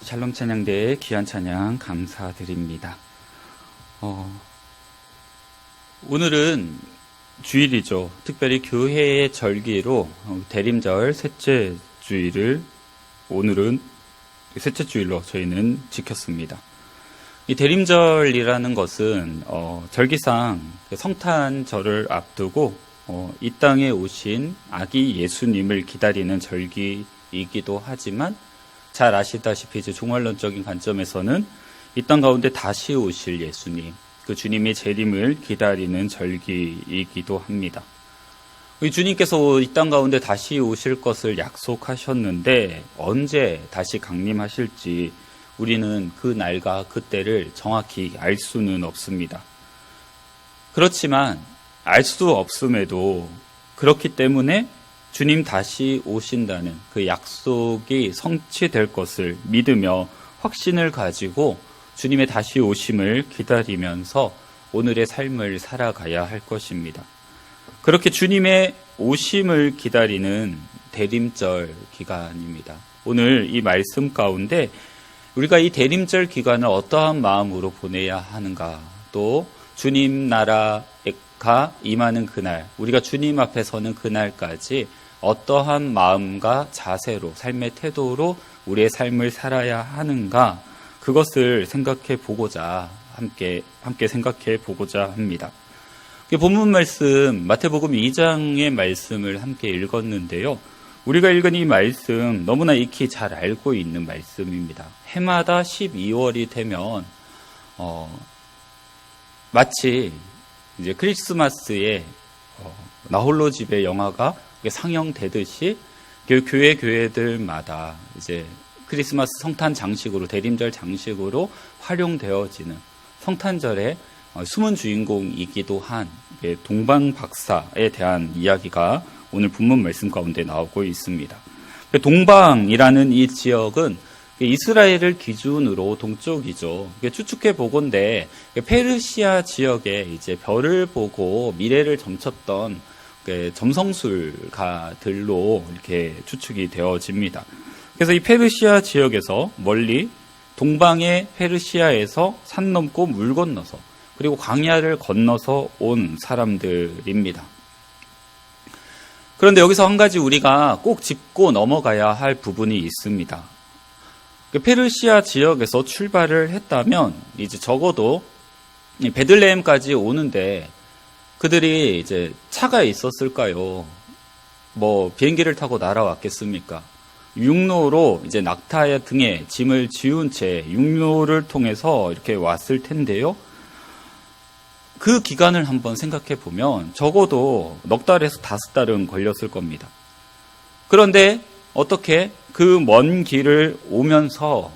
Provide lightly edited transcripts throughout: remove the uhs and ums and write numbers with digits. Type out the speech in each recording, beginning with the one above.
샬롬 찬양대의 귀한 찬양 감사드립니다. 오늘은 주일이죠. 특별히 교회의 절기로 대림절 셋째 주일을 오늘은 셋째 주일로 저희는 지켰습니다. 이 대림절이라는 것은 절기상 성탄절을 앞두고 이 땅에 오신 아기 예수님을 기다리는 절기이기도 하지만 잘 아시다시피 이제 종말론적인 관점에서는 이 땅 가운데 다시 오실 예수님, 그 주님의 재림을 기다리는 절기이기도 합니다. 이 주님께서 이 땅 가운데 다시 오실 것을 약속하셨는데 언제 다시 강림하실지 우리는 그 날과 그때를 정확히 알 수는 없습니다. 그렇지만 알 수 없음에도 그렇기 때문에 주님 다시 오신다는 그 약속이 성취될 것을 믿으며 확신을 가지고 주님의 다시 오심을 기다리면서 오늘의 삶을 살아가야 할 것입니다. 그렇게 주님의 오심을 기다리는 대림절 기간입니다. 오늘 이 말씀 가운데 우리가 이 대림절 기간을 어떠한 마음으로 보내야 하는가, 또 주님 나라가 임하는 그날, 우리가 주님 앞에 서는 그날까지 어떠한 마음과 자세로, 삶의 태도로 우리의 삶을 살아야 하는가, 그것을 생각해 보고자 함께 생각해 보고자 합니다. 본문 말씀 마태복음 2장의 말씀을 함께 읽었는데요. 우리가 읽은 이 말씀 너무나 익히 잘 알고 있는 말씀입니다. 해마다 12월이 되면 마치 이제 크리스마스에 나홀로 집의 영화가 상영되듯이 교회들마다 이제 크리스마스 성탄 장식으로, 대림절 장식으로 활용되어지는 성탄절의 숨은 주인공이기도 한 동방박사에 대한 이야기가 오늘 본문 말씀 가운데 나오고 있습니다. 동방이라는 이 지역은 이스라엘을 기준으로 동쪽이죠. 추측해 보건대 페르시아 지역에 이제 별을 보고 미래를 점쳤던 점성술가들로 이렇게 추측이 되어집니다. 그래서 이 페르시아 지역에서 멀리 동방의 페르시아에서 산 넘고 물 건너서 그리고 광야를 건너서 온 사람들입니다. 그런데 여기서 한 가지 우리가 꼭 짚고 넘어가야 할 부분이 있습니다. 페르시아 지역에서 출발을 했다면 이제 적어도 베들레헴까지 오는데 그들이 이제 차가 있었을까요? 비행기를 타고 날아왔겠습니까? 육로로 이제 낙타 등에 짐을 지운 채 육로를 통해서 이렇게 왔을 텐데요. 그 기간을 한번 생각해 보면 적어도 넉 달에서 5달은 걸렸을 겁니다. 그런데 어떻게 그 먼 길을 오면서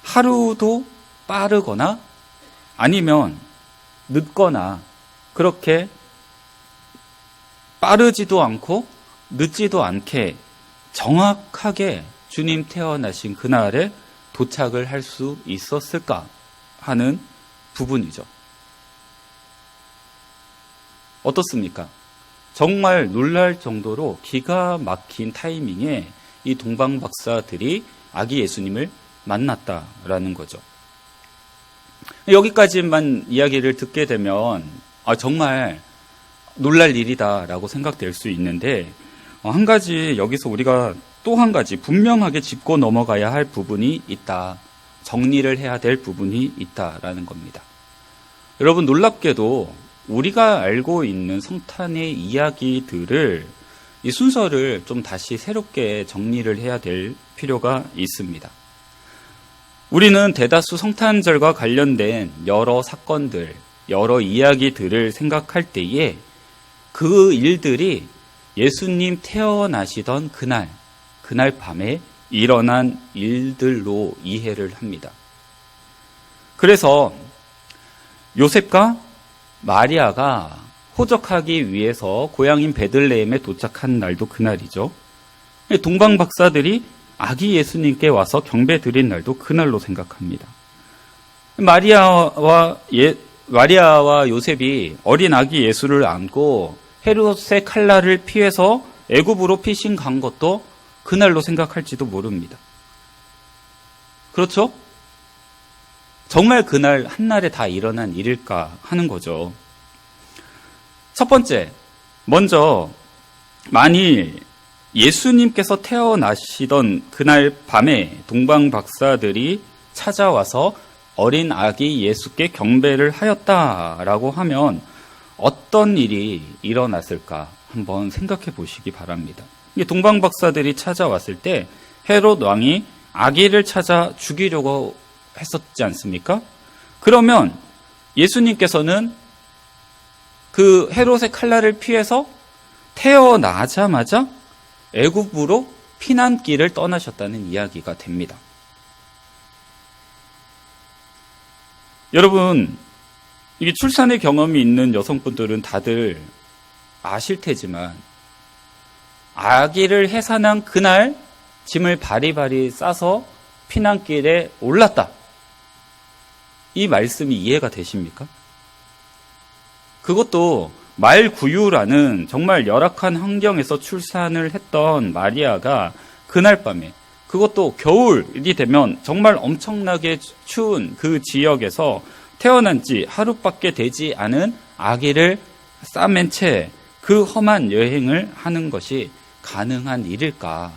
하루도 빠르거나 아니면 늦거나 그렇게 빠르지도 않고 늦지도 않게 정확하게 주님 태어나신 그날에 도착을 할 수 있었을까 하는 부분이죠. 어떻습니까? 정말 놀랄 정도로 기가 막힌 타이밍에 이 동방박사들이 아기 예수님을 만났다라는 거죠. 여기까지만 이야기를 듣게 되면 정말 놀랄 일이다라고 생각될 수 있는데 한 가지 여기서 우리가 또 한 가지 분명하게 짚고 넘어가야 할 부분이 있다. 정리를 해야 될 부분이 있다라는 겁니다. 여러분, 놀랍게도 우리가 알고 있는 성탄의 이야기들을 이 순서를 좀 다시 새롭게 정리를 해야 될 필요가 있습니다. 우리는 대다수 성탄절과 관련된 여러 사건들, 여러 이야기들을 생각할 때에 그 일들이 예수님 태어나시던 그날 밤에 일어난 일들로 이해를 합니다. 그래서 요셉과 마리아가 호적하기 위해서 고향인 베들레헴에 도착한 날도 그날이죠. 동방박사들이 아기 예수님께 와서 경배 드린 날도 그날로 생각합니다. 마리아와 요셉이 어린 아기 예수를 안고 헤롯의 칼날을 피해서 애굽으로 피신 간 것도 그날로 생각할지도 모릅니다. 그렇죠? 정말 그날 한날에 다 일어난 일일까 하는 거죠. 첫 번째, 먼저 만일 예수님께서 태어나시던 그날 밤에 동방 박사들이 찾아와서 어린 아기 예수께 경배를 하였다라고 하면 어떤 일이 일어났을까 한번 생각해 보시기 바랍니다. 동방 박사들이 찾아왔을 때 헤롯 왕이 아기를 찾아 죽이려고 했었지 않습니까? 그러면 예수님께서는 그 헤롯의 칼날을 피해서 태어나자마자 애굽으로 피난길을 떠나셨다는 이야기가 됩니다. 여러분, 이게 출산의 경험이 있는 여성분들은 다들 아실 테지만 아기를 해산한 그날 짐을 바리바리 싸서 피난길에 올랐다. 이 말씀이 이해가 되십니까? 그것도 말구유라는 정말 열악한 환경에서 출산을 했던 마리아가 그날 밤에, 그것도 겨울이 되면 정말 엄청나게 추운 그 지역에서 태어난 지 하루밖에 되지 않은 아기를 싸맨 채 그 험한 여행을 하는 것이 가능한 일일까?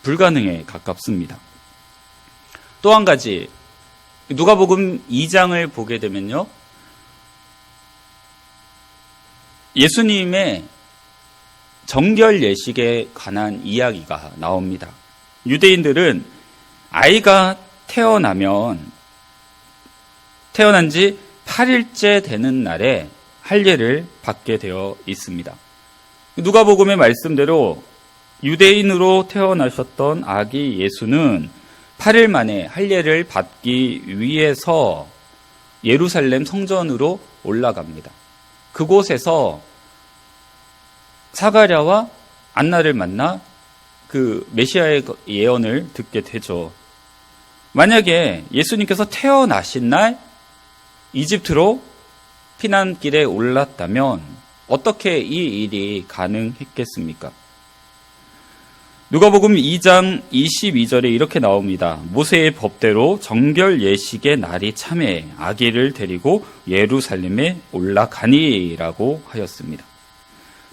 불가능에 가깝습니다. 또 한 가지, 누가복음 2장을 보게 되면요, 예수님의 정결 예식에 관한 이야기가 나옵니다. 유대인들은 아이가 태어난 지 8일째 되는 날에 할례를 받게 되어 있습니다. 누가복음의 말씀대로 유대인으로 태어나셨던 아기 예수는 8일 만에 할례를 받기 위해서 예루살렘 성전으로 올라갑니다. 그곳에서 사가랴와 안나를 만나 그 메시아의 예언을 듣게 되죠. 만약에 예수님께서 태어나신 날 이집트로 피난길에 올랐다면 어떻게 이 일이 가능했겠습니까? 누가복음 2장 22절에 이렇게 나옵니다. 모세의 법대로 정결 예식의 날이 참에 아기를 데리고 예루살렘에 올라가니라고 하였습니다.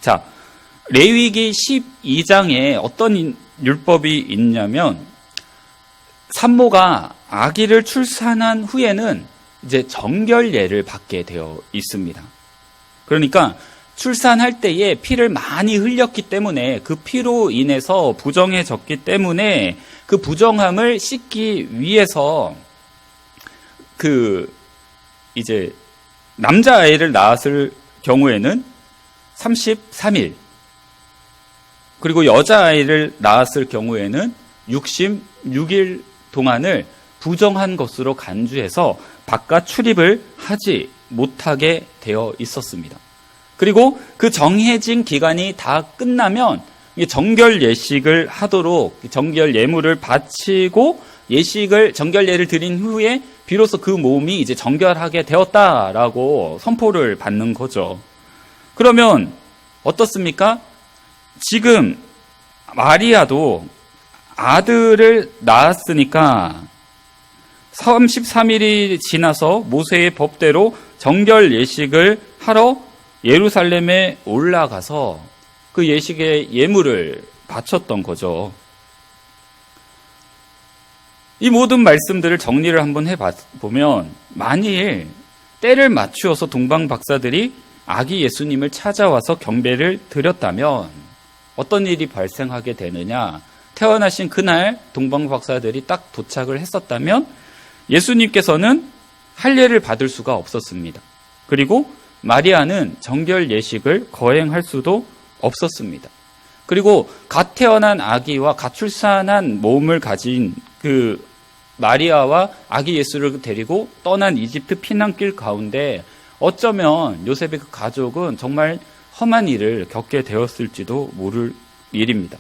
자, 레위기 12장에 어떤 율법이 있냐면 산모가 아기를 출산한 후에는 이제 정결례를 받게 되어 있습니다. 그러니까 출산할 때에 피를 많이 흘렸기 때문에 그 피로 인해서 부정해졌기 때문에 그 부정함을 씻기 위해서 이제 남자아이를 낳았을 경우에는 33일, 그리고 여자아이를 낳았을 경우에는 66일 동안을 부정한 것으로 간주해서 바깥 출입을 하지 못하게 되어 있었습니다. 그리고 그 정해진 기간이 다 끝나면 정결 예식을 하도록 정결 예물을 바치고 정결례를 드린 후에 비로소 그 몸이 이제 정결하게 되었다라고 선포를 받는 거죠. 그러면 어떻습니까? 지금 마리아도 아들을 낳았으니까 33일이 지나서 모세의 법대로 정결 예식을 하러 예루살렘에 올라가서 그 예식의 예물을 바쳤던 거죠. 이 모든 말씀들을 정리를 한번 해보면 만일 때를 맞추어서 동방 박사들이 아기 예수님을 찾아와서 경배를 드렸다면 어떤 일이 발생하게 되느냐? 태어나신 그날 동방 박사들이 딱 도착을 했었다면 예수님께서는 할례를 받을 수가 없었습니다. 그리고 마리아는 정결 예식을 거행할 수도 없었습니다. 그리고 갓 태어난 아기와 갓 출산한 몸을 가진 그 마리아와 아기 예수를 데리고 떠난 이집트 피난길 가운데 어쩌면 요셉의 그 가족은 정말 험한 일을 겪게 되었을지도 모를 일입니다.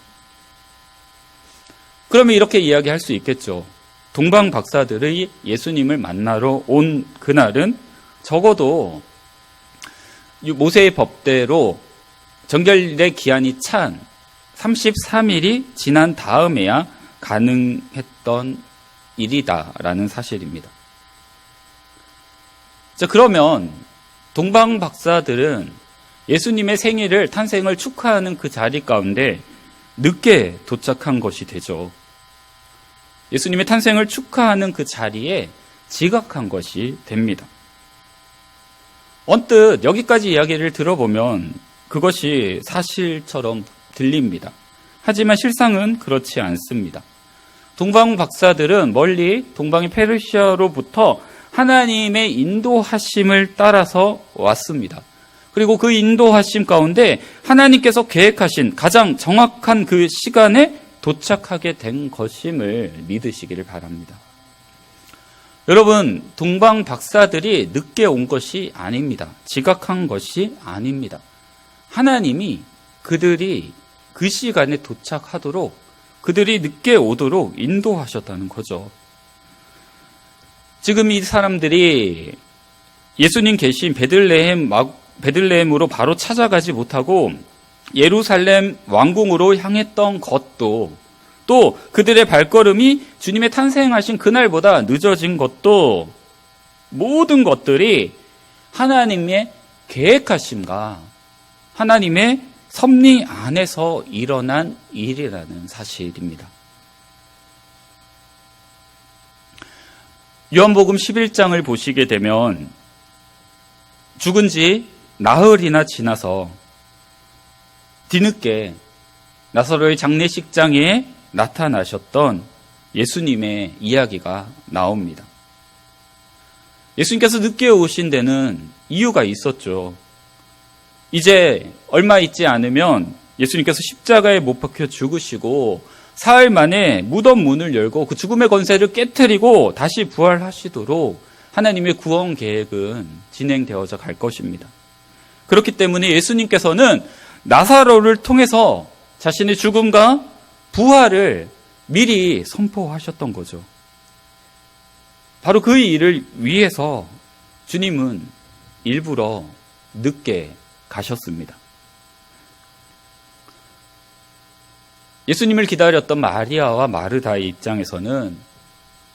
그러면 이렇게 이야기할 수 있겠죠. 동방 박사들의 예수님을 만나러 온 그날은 적어도 모세의 법대로 정결의 기한이 찬 33일이 지난 다음에야 가능했던 일이다라는 사실입니다. 자, 그러면 동방 박사들은 예수님의 생일을, 탄생을 축하하는 그 자리 가운데 늦게 도착한 것이 되죠. 예수님의 탄생을 축하하는 그 자리에 지각한 것이 됩니다. 언뜻 여기까지 이야기를 들어보면 그것이 사실처럼 들립니다. 하지만 실상은 그렇지 않습니다. 동방 박사들은 멀리 동방의 페르시아로부터 하나님의 인도하심을 따라서 왔습니다. 그리고 그 인도하심 가운데 하나님께서 계획하신 가장 정확한 그 시간에 도착하게 된 것임을 믿으시기를 바랍니다. 여러분, 동방 박사들이 늦게 온 것이 아닙니다. 지각한 것이 아닙니다. 하나님이 그들이 그 시간에 도착하도록, 그들이 늦게 오도록 인도하셨다는 거죠. 지금 이 사람들이 예수님 계신 베들레헴으로 바로 찾아가지 못하고 예루살렘 왕궁으로 향했던 것도, 또 그들의 발걸음이 주님의 탄생하신 그날보다 늦어진 것도, 모든 것들이 하나님의 계획하심과 하나님의 섭리 안에서 일어난 일이라는 사실입니다. 요한복음 11장을 보시게 되면 죽은 지 나흘이나 지나서 뒤늦게 나사로의 장례식장에 나타나셨던 예수님의 이야기가 나옵니다. 예수님께서 늦게 오신 데는 이유가 있었죠. 이제 얼마 있지 않으면 예수님께서 십자가에 못 박혀 죽으시고 사흘 만에 무덤 문을 열고 그 죽음의 권세를 깨트리고 다시 부활하시도록 하나님의 구원 계획은 진행되어져 갈 것입니다. 그렇기 때문에 예수님께서는 나사로를 통해서 자신의 죽음과 부활을 미리 선포하셨던 거죠. 바로 그 일을 위해서 주님은 일부러 늦게 가셨습니다. 예수님을 기다렸던 마리아와 마르다의 입장에서는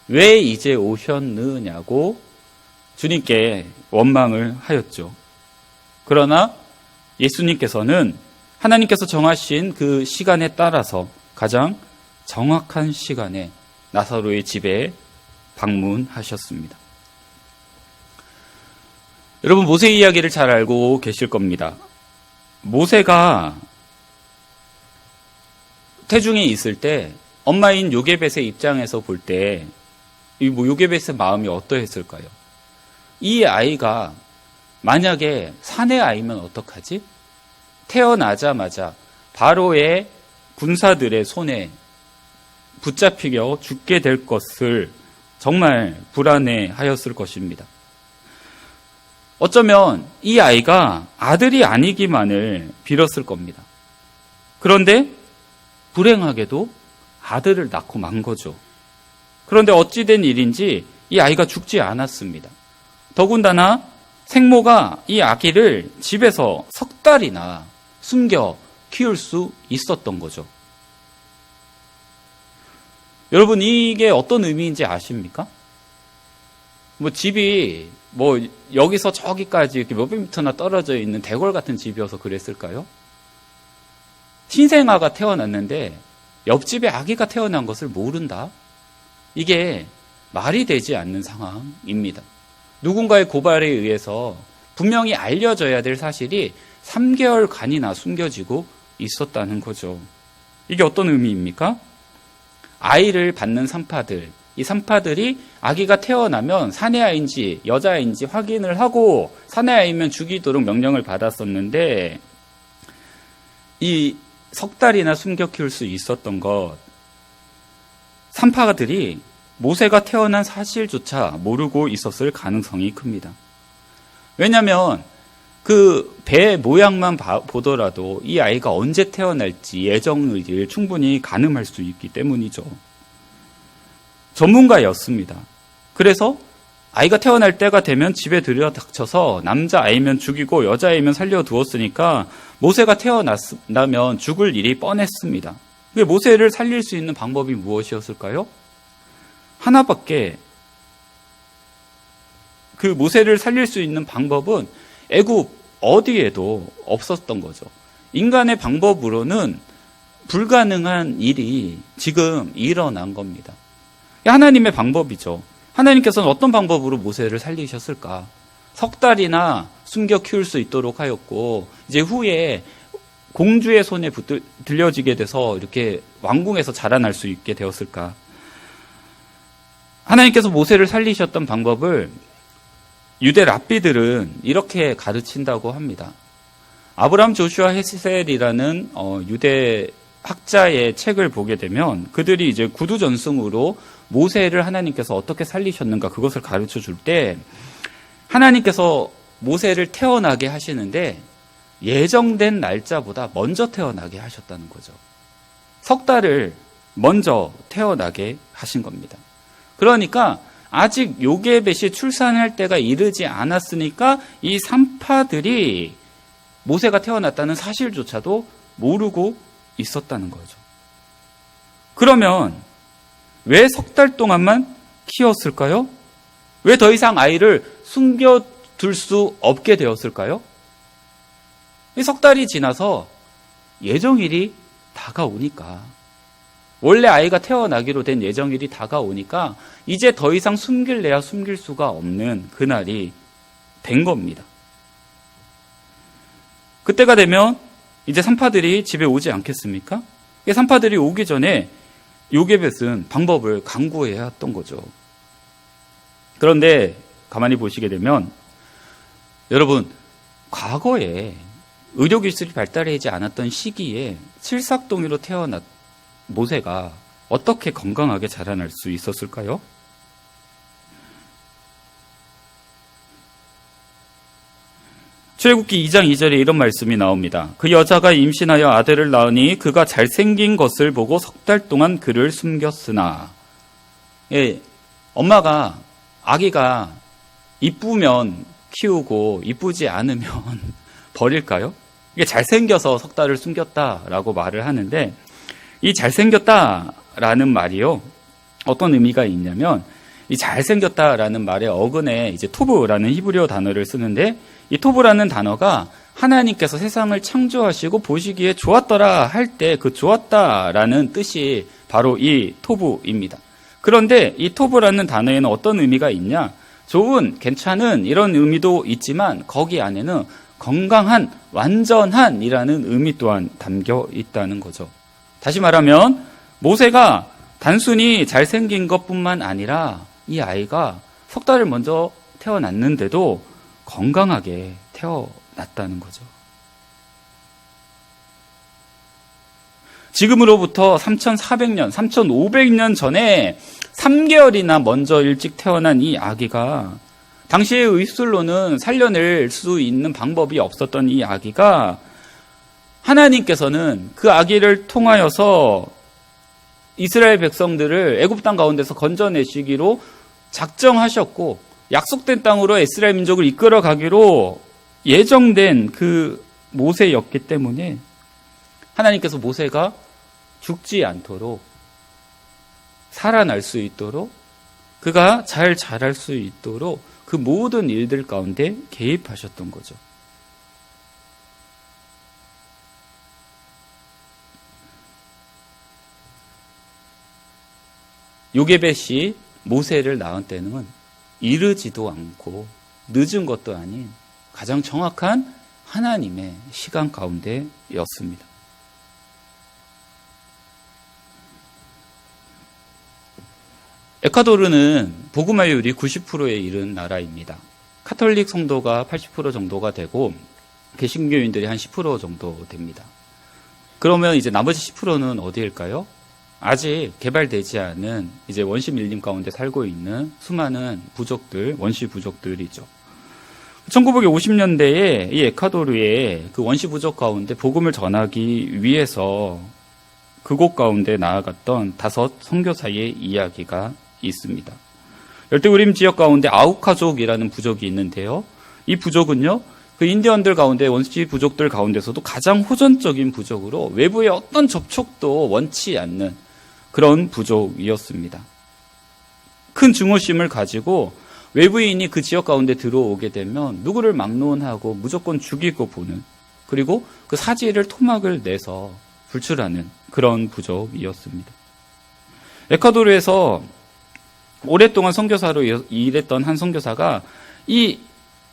왜 이제 오셨느냐고 주님께 원망을 하였죠. 그러나 예수님께서는 하나님께서 정하신 그 시간에 따라서 가장 정확한 시간에 나사로의 집에 방문하셨습니다. 여러분, 모세 이야기를 잘 알고 계실 겁니다. 모세가 태중에 있을 때 엄마인 요게벳의 입장에서 볼 때 요게벳의 마음이 어떠했을까요? 이 아이가 만약에 사내 아이면 어떡하지? 태어나자마자 바로의 군사들의 손에 붙잡히겨 죽게 될 것을 정말 불안해하였을 것입니다. 어쩌면 이 아이가 아들이 아니기만을 빌었을 겁니다. 그런데 불행하게도 아들을 낳고 만 거죠. 그런데 어찌된 일인지 이 아이가 죽지 않았습니다. 더군다나 생모가 이 아기를 집에서 석 달이나 숨겨 키울 수 있었던 거죠. 여러분, 이게 어떤 의미인지 아십니까? 집이 여기서 저기까지 이렇게 몇백 미터나 떨어져 있는 대궐 같은 집이어서 그랬을까요? 신생아가 태어났는데 옆집에 아기가 태어난 것을 모른다? 이게 말이 되지 않는 상황입니다. 누군가의 고발에 의해서 분명히 알려져야 될 사실이 3개월간이나 숨겨지고 있었다는 거죠. 이게 어떤 의미입니까? 아이를 받는 산파들, 이 산파들이 아기가 태어나면 사내아이인지 여자아이인지 확인을 하고 사내아이면 죽이도록 명령을 받았었는데 이 석 달이나 숨겨 키울 수 있었던 것, 산파들이 모세가 태어난 사실조차 모르고 있었을 가능성이 큽니다. 왜냐하면 그 배 모양만 보더라도 이 아이가 언제 태어날지 예정을 충분히 가늠할 수 있기 때문이죠. 전문가였습니다. 그래서 아이가 태어날 때가 되면 집에 들여닥쳐서 남자아이면 죽이고 여자아이면 살려두었으니까 모세가 태어나면 죽을 일이 뻔했습니다. 모세를 살릴 수 있는 방법이 무엇이었을까요? 하나밖에, 그 모세를 살릴 수 있는 방법은 애굽 어디에도 없었던 거죠. 인간의 방법으로는 불가능한 일이 지금 일어난 겁니다. 하나님의 방법이죠. 하나님께서는 어떤 방법으로 모세를 살리셨을까? 석 달이나 숨겨 키울 수 있도록 하였고, 이제 후에 공주의 손에 들려지게 돼서 이렇게 왕궁에서 자라날 수 있게 되었을까? 하나님께서 모세를 살리셨던 방법을 유대 랍비들은 이렇게 가르친다고 합니다. 아브람 조슈아 헤셀이라는 유대 학자의 책을 보게 되면 그들이 이제 구두전승으로 모세를 하나님께서 어떻게 살리셨는가 그것을 가르쳐 줄 때 하나님께서 모세를 태어나게 하시는데 예정된 날짜보다 먼저 태어나게 하셨다는 거죠. 석 달을 먼저 태어나게 하신 겁니다. 그러니까 아직 요게벳이 출산할 때가 이르지 않았으니까 이 산파들이 모세가 태어났다는 사실조차도 모르고 있었다는 거죠. 그러면 왜 석 달 동안만 키웠을까요? 왜 더 이상 아이를 숨겨둘 수 없게 되었을까요? 이 석 달이 지나서 예정일이 다가오니까, 원래 아이가 태어나기로 된 예정일이 다가오니까 이제 더 이상 숨길래야 숨길 수가 없는 그날이 된 겁니다. 그때가 되면 이제 산파들이 집에 오지 않겠습니까? 산파들이 오기 전에 요게벳은 방법을 강구해야 했던 거죠. 그런데 가만히 보시게 되면 여러분, 과거에 의료기술이 발달하지 않았던 시기에 칠삭동이로 태어난 모세가 어떻게 건강하게 자라날 수 있었을까요? 출애굽기 2장 2절에 이런 말씀이 나옵니다. 그 여자가 임신하여 아들을 낳으니 그가 잘생긴 것을 보고 석 달 동안 그를 숨겼으나. 예, 엄마가 아기가 이쁘면 키우고 이쁘지 않으면 버릴까요? 이게 잘생겨서 석 달을 숨겼다라고 말을 하는데, 이 잘생겼다라는 말이요, 어떤 의미가 있냐면, 이 잘생겼다라는 말의 어근에 이제 토브라는 히브리어 단어를 쓰는데, 이 토브라는 단어가 하나님께서 세상을 창조하시고 보시기에 좋았더라 할 때 그 좋았다라는 뜻이 바로 이 토브입니다. 그런데 이 토브라는 단어에는 어떤 의미가 있냐? 좋은, 괜찮은 이런 의미도 있지만 거기 안에는 건강한, 완전한이라는 의미 또한 담겨 있다는 거죠. 다시 말하면 모세가 단순히 잘생긴 것뿐만 아니라 이 아이가 석 달을 먼저 태어났는데도 건강하게 태어났다는 거죠. 지금으로부터 3,400년, 3,500년 전에 3개월이나 먼저 일찍 태어난 이 아기가, 당시의 의술로는 살려낼 수 있는 방법이 없었던 이 아기가, 하나님께서는 그 아기를 통하여서 이스라엘 백성들을 애굽 땅 가운데서 건져내시기로 작정하셨고, 약속된 땅으로 이스라엘 민족을 이끌어 가기로 예정된 그 모세였기 때문에 하나님께서 모세가 죽지 않도록, 살아날 수 있도록, 그가 잘 자랄 수 있도록 그 모든 일들 가운데 개입하셨던 거죠. 요게벳이 모세를 낳은 때는 이르지도 않고 늦은 것도 아닌 가장 정확한 하나님의 시간 가운데였습니다. 에콰도르는 복음화율이 90%에 이른 나라입니다. 카톨릭 성도가 80% 정도가 되고 개신교인들이 한 10% 정도 됩니다. 그러면 이제 나머지 10%는 어디일까요? 아직 개발되지 않은 이제 원시 밀림 가운데 살고 있는 수많은 부족들, 원시 부족들이죠. 1950년대에 이 에콰도르의 그 원시 부족 가운데 복음을 전하기 위해서 그곳 가운데 나아갔던 5 선교사의 이야기가 있습니다. 열대우림 지역 가운데 아우카족이라는 부족이 있는데요. 이 부족은요, 그 인디언들 가운데, 원시 부족들 가운데서도 가장 호전적인 부족으로 외부의 어떤 접촉도 원치 않는 그런 부족이었습니다. 큰 증오심을 가지고 외부인이 그 지역 가운데 들어오게 되면 누구를 막론하고 무조건 죽이고 보는, 그리고 그 사지를 토막을 내서 불출하는 그런 부족이었습니다. 에콰도르에서 오랫동안 선교사로 일했던 한 선교사가 이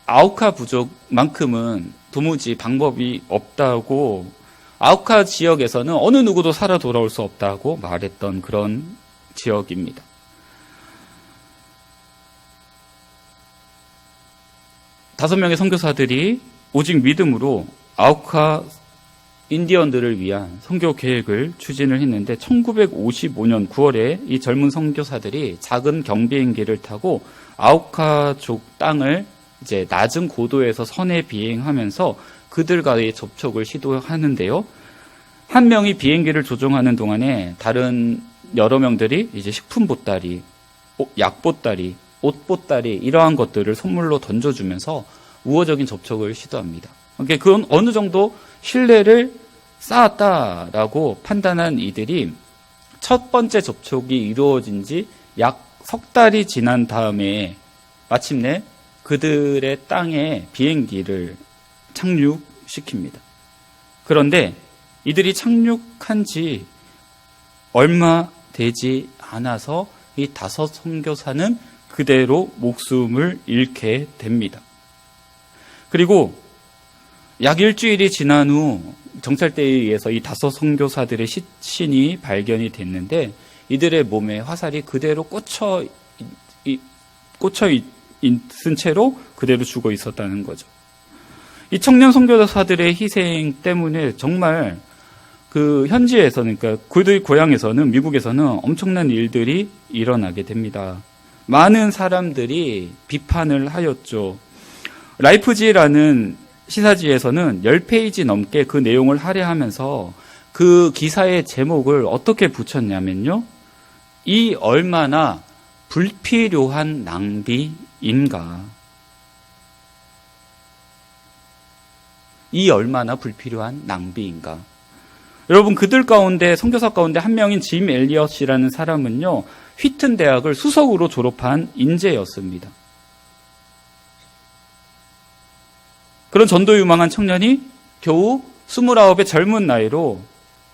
아우카 부족만큼은 도무지 방법이 없다고, 아우카 지역에서는 어느 누구도 살아 돌아올 수 없다고 말했던 그런 지역입니다. 다섯 명의 선교사들이 오직 믿음으로 아우카 인디언들을 위한 선교 계획을 추진을 했는데 1955년 9월에 이 젊은 선교사들이 작은 경비행기를 타고 아우카족 땅을 이제 낮은 고도에서 선해 비행하면서 그들과의 접촉을 시도하는데요. 한 명이 비행기를 조종하는 동안에 다른 여러 명들이 이제 식품 보따리, 약 보따리, 옷 보따리 이러한 것들을 선물로 던져주면서 우호적인 접촉을 시도합니다. 그건 어느 정도 신뢰를 쌓았다라고 판단한 이들이 첫 번째 접촉이 이루어진 지 약 석 달이 지난 다음에 마침내 그들의 땅에 비행기를 착륙시킵니다. 그런데 이들이 착륙한 지 얼마 되지 않아서 이 다섯 선교사는 그대로 목숨을 잃게 됩니다. 그리고 약 일주일이 지난 후 정찰대에 의해서 이 다섯 선교사들의 시신이 발견이 됐는데 이들의 몸에 화살이 그대로 꽂혀 있은 채로 그대로 죽어 있었다는 거죠. 이 청년 선교사들의 희생 때문에 정말 그 현지에서는, 그러니까 그들 고향에서는, 미국에서는 엄청난 일들이 일어나게 됩니다. 많은 사람들이 비판을 하였죠. 라이프지라는 시사지에서는 10페이지 넘게 그 내용을 할애하면서 그 기사의 제목을 어떻게 붙였냐면요. 이 얼마나 불필요한 낭비인가. 이 얼마나 불필요한 낭비인가. 여러분, 그들 가운데, 선교사 가운데 한 명인 짐 엘리엇이라는 사람은요, 휘튼 대학을 수석으로 졸업한 인재였습니다. 그런 전도 유망한 청년이 겨우 29의 젊은 나이로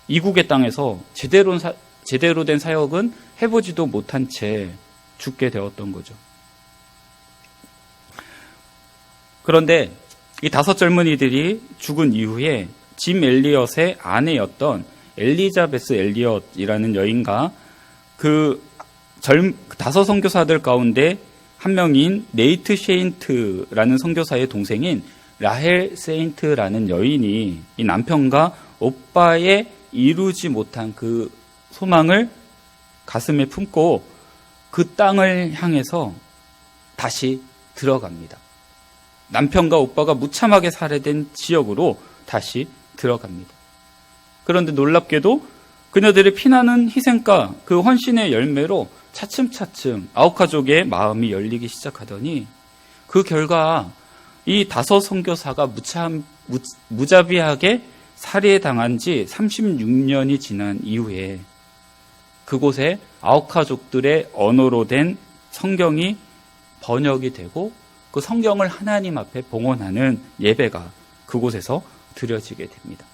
이국의 땅에서 제대로 된 사역은 해보지도 못한 채 죽게 되었던 거죠. 그런데 이 다섯 젊은이들이 죽은 이후에 짐 엘리엇의 아내였던 엘리자베스 엘리엇이라는 여인과 그 다섯 선교사들 가운데 한 명인 네이트 셰인트라는 선교사의 동생인 라헬 세인트라는 여인이 이 남편과 오빠의 이루지 못한 그 소망을 가슴에 품고 그 땅을 향해서 다시 들어갑니다. 남편과 오빠가 무참하게 살해된 지역으로 다시 들어갑니다. 그런데 놀랍게도 그녀들의 피나는 희생과 그 헌신의 열매로 차츰차츰 아우카족의 마음이 열리기 시작하더니 그 결과 이 다섯 선교사가 무자비하게 살해당한 지 36년이 지난 이후에 그곳에 아우카족들의 언어로 된 성경이 번역이 되고 그 성경을 하나님 앞에 봉헌하는 예배가 그곳에서 드려지게 됩니다.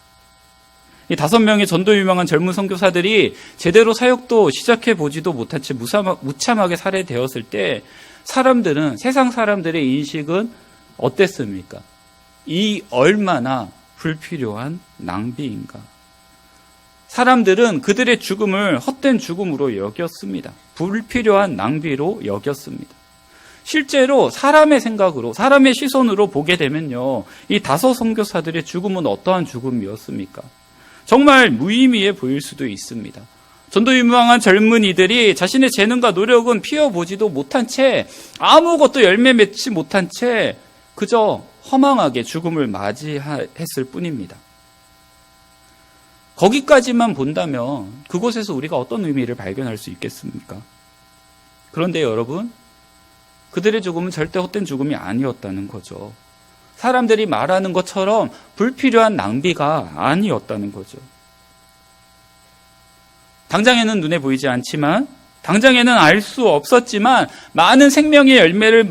이 5명의 전도 유망한 젊은 선교사들이 제대로 사역도 시작해 보지도 못한 채 무참하게 살해되었을 때 세상 사람들의 인식은 어땠습니까? 이 얼마나 불필요한 낭비인가. 사람들은 그들의 죽음을 헛된 죽음으로 여겼습니다. 불필요한 낭비로 여겼습니다. 실제로 사람의 생각으로, 사람의 시선으로 보게 되면요, 이 다섯 선교사들의 죽음은 어떠한 죽음이었습니까? 정말 무의미해 보일 수도 있습니다. 전도 유망한 젊은이들이 자신의 재능과 노력은 피워보지도 못한 채, 아무것도 열매 맺지 못한 채 그저 허망하게 죽음을 맞이했을 뿐입니다. 거기까지만 본다면 그곳에서 우리가 어떤 의미를 발견할 수 있겠습니까? 그런데 여러분, 그들의 죽음은 절대 헛된 죽음이 아니었다는 거죠. 사람들이 말하는 것처럼 불필요한 낭비가 아니었다는 거죠. 당장에는 눈에 보이지 않지만 당장에는 알 수 없었지만 많은 생명의 열매를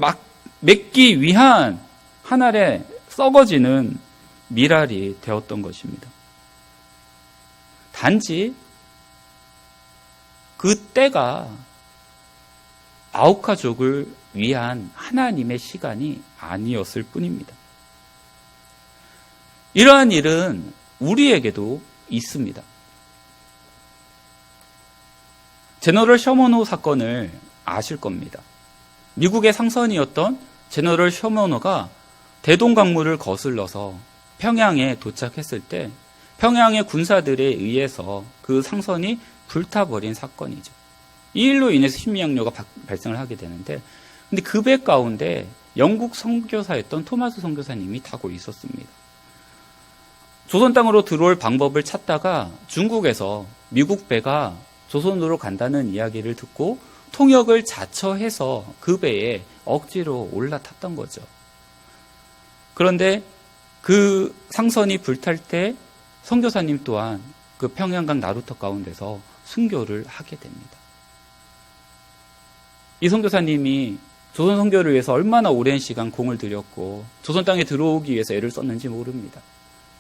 맺기 위한 한 알의 썩어지는 밀알이 되었던 것입니다. 단지 그 때가 아우카족을 위한 하나님의 시간이 아니었을 뿐입니다. 이러한 일은 우리에게도 있습니다. 제너럴 셔머노 사건을 아실 겁니다. 미국의 상선이었던 제너럴 셔머노가 대동강물을 거슬러서 평양에 도착했을 때 평양의 군사들에 의해서 그 상선이 불타버린 사건이죠. 이 일로 인해서 심리학료가 발생을 하게 되는데, 근데 그 배 가운데 영국 선교사였던 토마스 선교사님이 타고 있었습니다. 조선 땅으로 들어올 방법을 찾다가 중국에서 미국 배가 조선으로 간다는 이야기를 듣고 통역을 자처해서 그 배에 억지로 올라탔던 거죠. 그런데 그 상선이 불탈 때 선교사님 또한 그 평양강 나루터 가운데서 순교를 하게 됩니다. 이 선교사님이 조선 선교를 위해서 얼마나 오랜 시간 공을 들였고 조선 땅에 들어오기 위해서 애를 썼는지 모릅니다.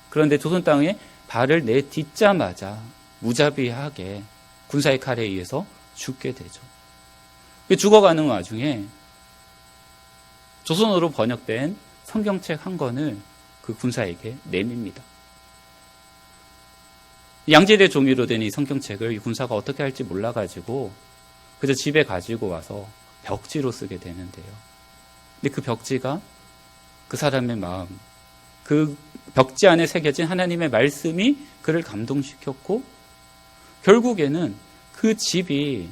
그런데 조선 땅에 발을 내딛자마자 무자비하게 군사의 칼에 의해서 죽게 되죠. 죽어가는 와중에 조선어로 번역된 성경책 한 권을 그 군사에게 내밉니다. 양질의 종이로 된 이 성경책을 이 군사가 어떻게 할지 몰라가지고 그저 집에 가지고 와서 벽지로 쓰게 되는데요. 근데 그 벽지가 그 사람의 마음, 그 벽지 안에 새겨진 하나님의 말씀이 그를 감동시켰고 결국에는 그 집이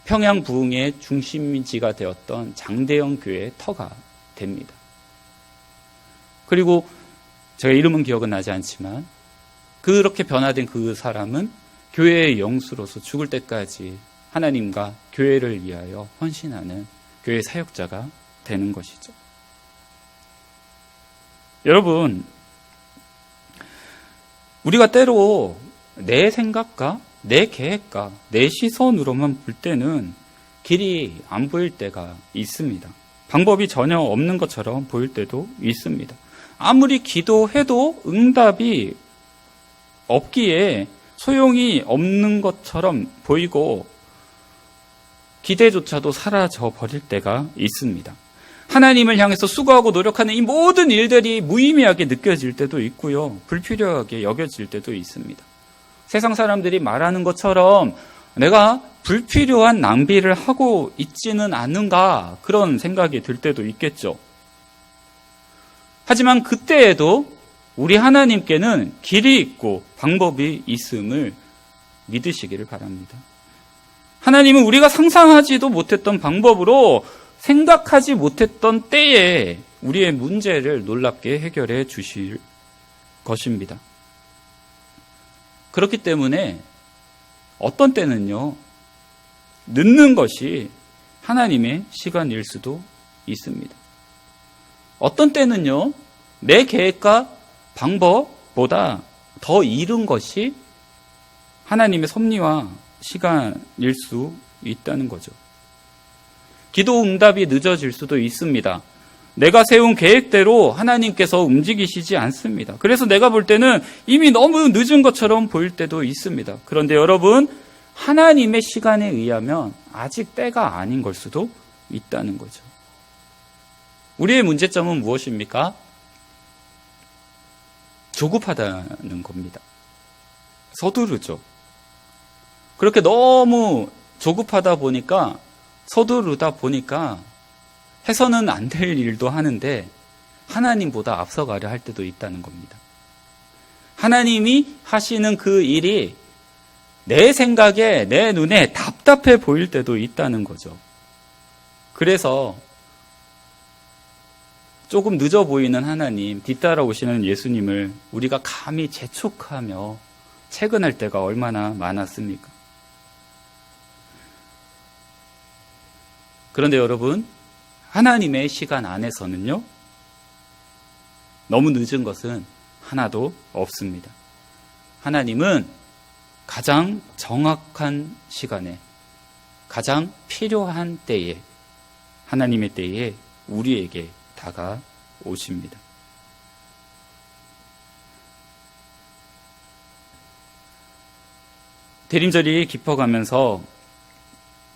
평양 부흥의 중심지가 되었던 장대영 교회의 터가 됩니다. 그리고 제가 이름은 기억은 나지 않지만 그렇게 변화된 그 사람은 교회의 영수로서 죽을 때까지 하나님과 교회를 위하여 헌신하는 교회 사역자가 되는 것이죠. 여러분, 우리가 때로 내 생각과 내 계획과 내 시선으로만 볼 때는 길이 안 보일 때가 있습니다. 방법이 전혀 없는 것처럼 보일 때도 있습니다. 아무리 기도해도 응답이 없기에 소용이 없는 것처럼 보이고 기대조차도 사라져 버릴 때가 있습니다. 하나님을 향해서 수고하고 노력하는 이 모든 일들이 무의미하게 느껴질 때도 있고요. 불필요하게 여겨질 때도 있습니다. 세상 사람들이 말하는 것처럼 내가 불필요한 낭비를 하고 있지는 않은가 그런 생각이 들 때도 있겠죠. 하지만 그때에도 우리 하나님께는 길이 있고 방법이 있음을 믿으시기를 바랍니다. 하나님은 우리가 상상하지도 못했던 방법으로 생각하지 못했던 때에 우리의 문제를 놀랍게 해결해 주실 것입니다. 그렇기 때문에 어떤 때는요, 늦는 것이 하나님의 시간일 수도 있습니다. 어떤 때는요, 내 계획과 방법보다 더 이른 것이 하나님의 섭리와 시간일 수 있다는 거죠. 기도 응답이 늦어질 수도 있습니다. 내가 세운 계획대로 하나님께서 움직이시지 않습니다. 그래서 내가 볼 때는 이미 너무 늦은 것처럼 보일 때도 있습니다. 그런데 여러분, 하나님의 시간에 의하면 아직 때가 아닌 걸 수도 있다는 거죠. 우리의 문제점은 무엇입니까? 조급하다는 겁니다. 서두르죠. 그렇게 너무 조급하다 보니까 서두르다 보니까 해서는 안 될 일도 하는데 하나님보다 앞서가려 할 때도 있다는 겁니다. 하나님이 하시는 그 일이 내 생각에 내 눈에 답답해 보일 때도 있다는 거죠. 그래서 조금 늦어 보이는 하나님, 뒤따라오시는 예수님을 우리가 감히 재촉하며 채근할 때가 얼마나 많았습니까? 그런데 여러분, 하나님의 시간 안에서는요, 너무 늦은 것은 하나도 없습니다. 하나님은 가장 정확한 시간에 가장 필요한 때에, 하나님의 때에 우리에게 다가오십니다. 대림절이 깊어가면서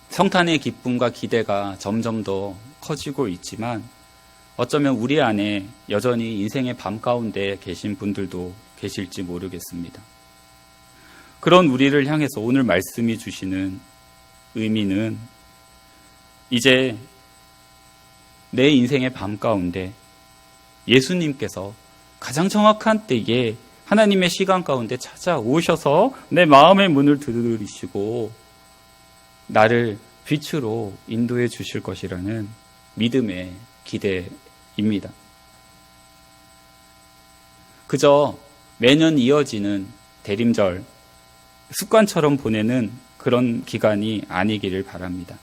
성탄의 기쁨과 기대가 점점 더 커지고 있지만 어쩌면 우리 안에 여전히 인생의 밤 가운데 계신 분들도 계실지 모르겠습니다. 그런 우리를 향해서 오늘 말씀이 주시는 의미는 이제 내 인생의 밤 가운데 예수님께서 가장 정확한 때에 하나님의 시간 가운데 찾아오셔서 내 마음의 문을 두드리시고 나를 빛으로 인도해 주실 것이라는 믿음의 기대입니다. 그저 매년 이어지는 대림절 습관처럼 보내는 그런 기간이 아니기를 바랍니다.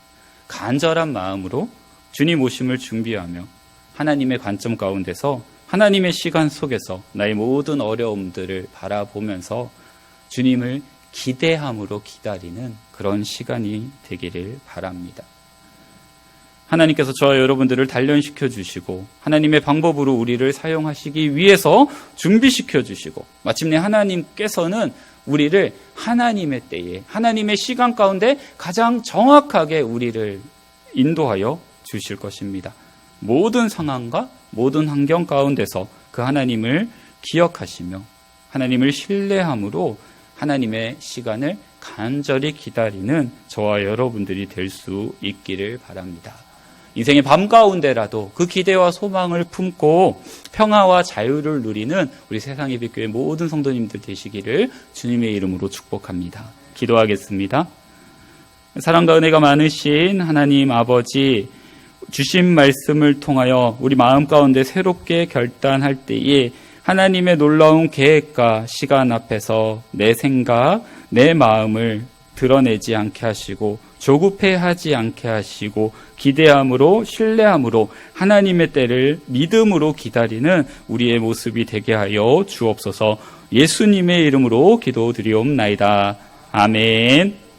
간절한 마음으로 주님 오심을 준비하며 하나님의 관점 가운데서 하나님의 시간 속에서 나의 모든 어려움들을 바라보면서 주님을 기대함으로 기다리는 그런 시간이 되기를 바랍니다. 하나님께서 저와 여러분들을 단련시켜 주시고 하나님의 방법으로 우리를 사용하시기 위해서 준비시켜 주시고 마침내 하나님께서는 우리를 하나님의 때에 하나님의 시간 가운데 가장 정확하게 우리를 인도하여 주실 것입니다. 모든 상황과 모든 환경 가운데서 그 하나님을 기억하시며 하나님을 신뢰함으로 하나님의 시간을 간절히 기다리는 저와 여러분들이 될 수 있기를 바랍니다. 인생의 밤 가운데라도 그 기대와 소망을 품고 평화와 자유를 누리는 우리 세상의 빛교회 모든 성도님들 되시기를 주님의 이름으로 축복합니다. 기도하겠습니다. 사랑과 은혜가 많으신 하나님 아버지, 주신 말씀을 통하여 우리 마음 가운데 새롭게 결단할 때에 하나님의 놀라운 계획과 시간 앞에서 내 생각, 내 마음을 드러내지 않게 하시고 조급해하지 않게 하시고 기대함으로 신뢰함으로 하나님의 때를 믿음으로 기다리는 우리의 모습이 되게 하여 주옵소서. 예수님의 이름으로 기도드리옵나이다. 아멘.